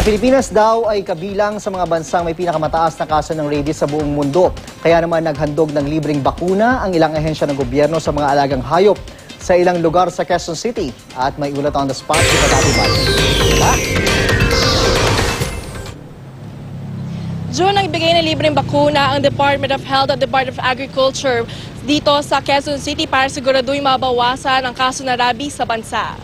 Ang Pilipinas daw ay kabilang sa mga bansang may pinakamataas na kaso ng rabies sa buong mundo. Kaya naman naghandog ng libreng bakuna ang ilang ahensya ng gobyerno sa mga alagang hayop sa ilang lugar sa Quezon City. At may ulat on the spot si Katati Bayan. June, nagbigay ng libreng bakuna ang Department of Health at Department of Agriculture dito sa Quezon City para siguraduhin mabawasan ang kaso ng rabies sa bansa.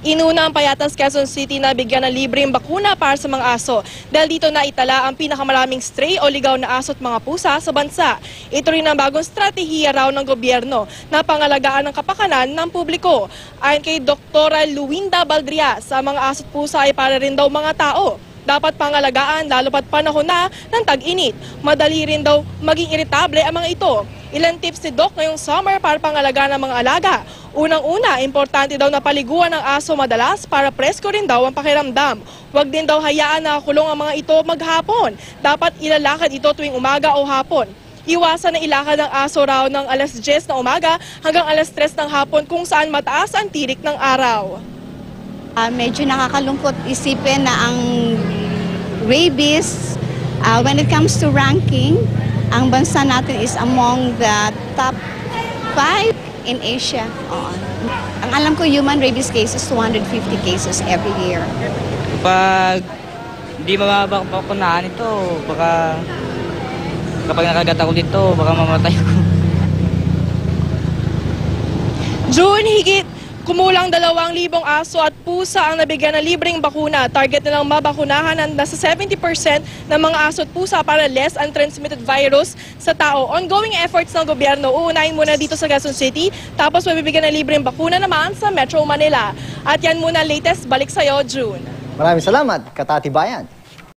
Inuna ang Payatas Quezon City na bigyan ng libreng bakuna para sa mga aso dahil dito na itala ang pinakamaraming stray o ligaw na aso at mga pusa sa bansa. Ito rin ang bagong strategiya raw ng gobyerno na pangalagaan ng kapakanan ng publiko. Ayon kay Dr. Luwinda Baldria, sa mga aso at pusa ay para rin daw mga tao. Dapat pangalagaan lalo pat panahon na ng tag-init. Madali rin daw maging iritable ang mga ito. Ilang tips ni Doc ngayong summer para pangalagaan ng mga alaga. Unang-una, importante daw na paliguan ng aso madalas para presko rin daw ang pakiramdam. Huwag din daw hayaan na kulong ang mga ito maghapon. Dapat ilalakad ito tuwing umaga o hapon. Iwasan na ilakad ang aso raw ng alas 10 na umaga hanggang alas 3 ng hapon kung saan mataas ang tirik ng araw. Medyo nakakalungkot isipin na ang rabies, when it comes to ranking, ang bansa natin is among the top 5 in Asia. Ang alam ko, human rabies cases, 250 cases every year. Kapag hindi mababakunahan ito, baka kapag nakagat ako dito, baka mamatay ko. June, higit kumulang 2,000 aso at pusa ang nabigyan ng libreng bakuna. Target nilang mabakunahan ng nasa 70% ng mga aso at pusa para less untransmitted virus sa tao. Ongoing efforts ng gobyerno. Uunahin muna dito sa Quezon City, tapos mabibigyan ng libreng bakuna naman sa Metro Manila. At yan muna latest. Balik sa'yo, June. Maraming salamat, Katati Bayan.